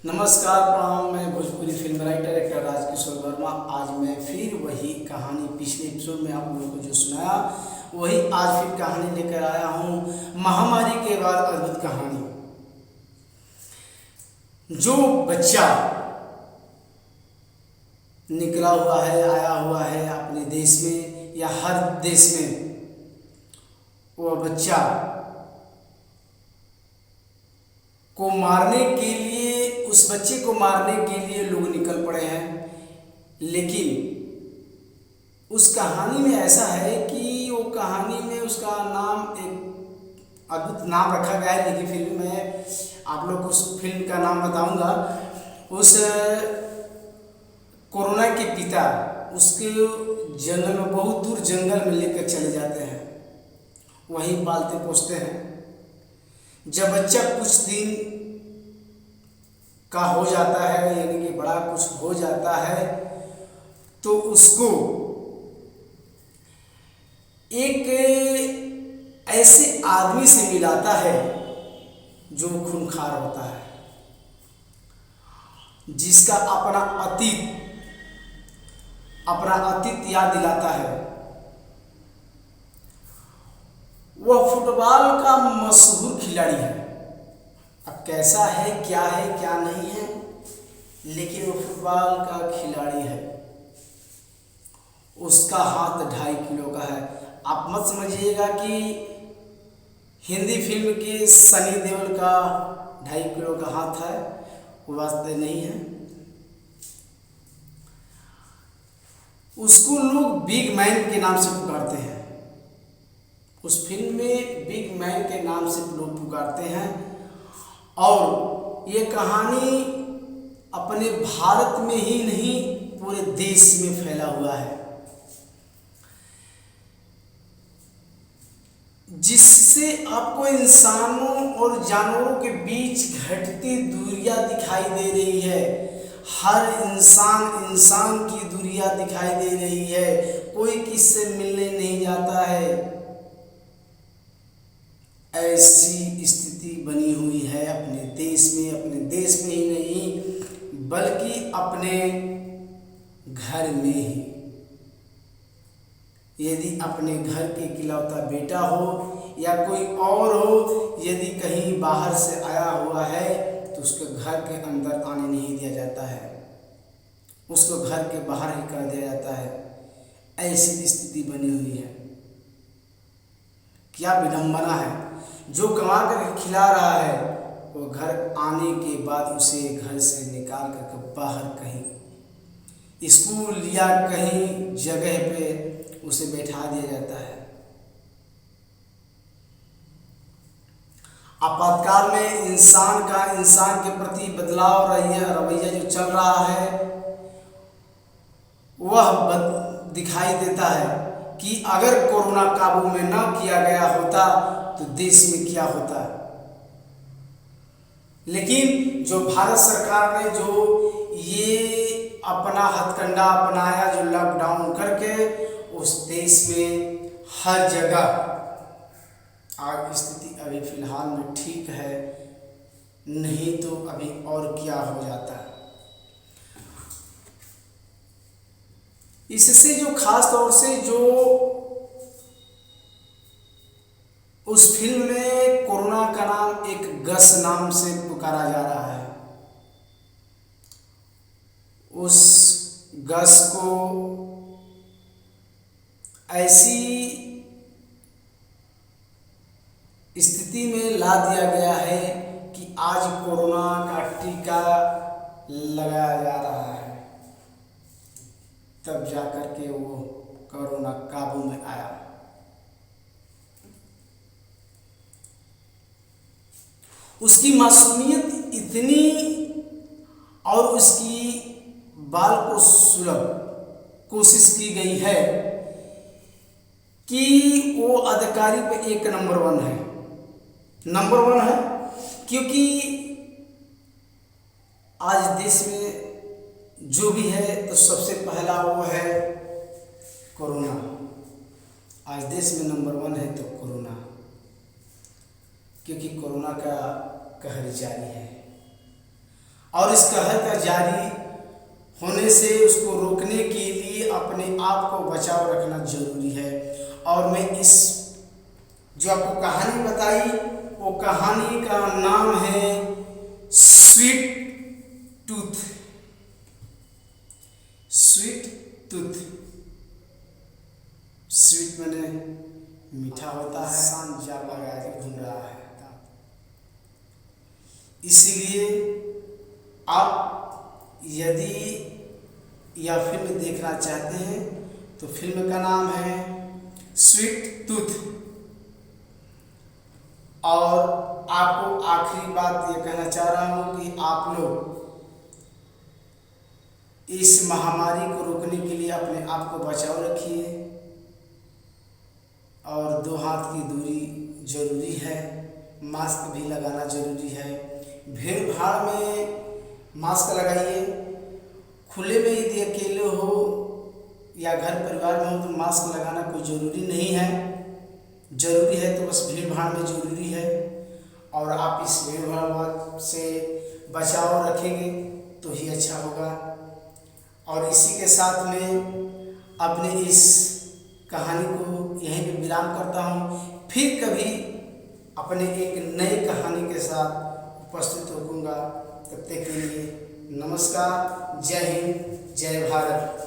नमस्कार प्रणाम। मैं Bhojpuri film writer actor Rajkishore Verma. आज मैं फिर वही कहानी पिछले एपिसोड में आप लोगों को जो सुनाया वही आज फिर कहानी लेकर आया हूँ। महामारी के बाद अद्भुत कहानी। जो बच्चा निकला हुआ है, आया हुआ है अपने देश में या हर देश में, वह बच्चा को मारने के लिए, उस बच्चे को मारने के लिए लोग निकल पड़े हैं। लेकिन उस कहानी में ऐसा है कि वो कहानी में उसका नाम, एक अद्भुत नाम रखा गया है। लेकिन फिर भी मैं आप लोग को उस फिल्म का नाम बताऊंगा। उस कोरोना के पिता उसके जंगल में, बहुत दूर जंगल में लेकर चले जाते हैं, वहीं पालते पोसते हैं। जब बच्चा कुछ दिन का हो जाता है, यानी कि बड़ा कुछ हो जाता है, तो उसको एक ऐसे आदमी से मिलाता है जो खूंखार होता है, जिसका अपना अतीत याद दिलाता है। वह फुटबॉल का मशहूर खिलाड़ी है। अब कैसा है, क्या नहीं है, लेकिन वो फुटबॉल का खिलाड़ी है। उसका हाथ 2.5 किलो का है। आप मत समझिएगा कि हिंदी फिल्म के सनी देओल का 2.5 किलो का हाथ है, वो वास्तव नहीं है। उसको लोग बिग मैन के नाम से पुकारते हैं। उस फिल्म में बिग मैन के नाम से लोग पुकारते हैं। और ये कहानी अपने भारत में ही नहीं, पूरे देश में फैला हुआ है, जिससे आपको इंसानों और जानवरों के बीच घटती दूरियां दिखाई दे रही है। हर इंसान की दूरियां दिखाई दे रही है। कोई किससे मिलने नहीं जाता है। ऐसी स्थिति बनी हुई है अपने देश में ही नहीं, बल्कि अपने घर में ही। यदि अपने घर के इकलौता बेटा हो या कोई और हो, यदि कहीं बाहर से आया हुआ है तो उसको घर के अंदर आने नहीं दिया जाता है, उसको घर के बाहर ही कर दिया जाता है। ऐसी स्थिति बनी हुई है। क्या विडंबना है। जो कमा कर खिला रहा है, वो घर आने के बाद उसे घर से निकाल कर बाहर कहीं स्कूल या कहीं जगह पे उसे बैठा दिया जाता है। आपातकाल में इंसान के प्रति बदलाव रवैया जो चल रहा है, वह दिखाई देता है कि अगर कोरोना काबू में न किया गया होता तो देश में क्या होता। लेकिन जो भारत सरकार ने जो ये अपना हथकंडा अपनाया, जो लॉकडाउन करके, उस देश में हर जगह आज स्थिति अभी फिलहाल में ठीक है, नहीं तो अभी और क्या हो जाता है। इससे जो खास तौर से जो उस फिल्म में कोरोना का नाम एक गस नाम से पुकारा जा रहा है। उस गस को ऐसी स्थिति में ला दिया गया है कि आज कोरोना का टीका लगाया जा रहा है, तब जाकर के वो कोरोना काबू में आया। उसकी मासूमियत इतनी और उसकी बाल को सुलभ कोशिश की गई है कि वो अदाकारी पे एक नंबर वन है। क्योंकि आज देश में जो भी है तो सबसे पहला वो है कोरोना। आज देश में नंबर 1 है तो कोरोना, क्योंकि कोरोना का कहर जारी है। और इस कहर का जारी होने से उसको रोकने के लिए अपने आप को बचाव रखना जरूरी है। और मैं इस जो आपको कहानी बताई वो कहानी का नाम है sweet tooth. Sweet tooth, sweet माने मीठा होता है, सांप जाल लगा के घूम रहा है। इसीलिए आप यदि यह फिल्म देखना चाहते हैं तो फिल्म का नाम है स्वीट टूथ। और आपको आखिरी बात ये कहना चाह रहा हूँ कि आप लोग इस महामारी को रोकने के लिए अपने आप को बचाव रखिए और 2 हाथ की दूरी जरूरी है, मास्क भी लगाना जरूरी है। भीड़ भाड़ में मास्क लगाइए, खुले में यदि अकेले हो या घर परिवार में हो तो मास्क लगाना कोई ज़रूरी नहीं है। ज़रूरी है तो बस भीड़ भाड़ में ज़रूरी है। और आप इस भीड़ भाड़ से बचाव रखेंगे तो ही अच्छा होगा। और इसी के साथ में अपने इस कहानी को यहीं पे विराम करता हूँ। फिर कभी अपने एक नई कहानी के साथ उपस्थित होऊंगा। तब तक के लिए नमस्कार, जय हिंद, जय भारत।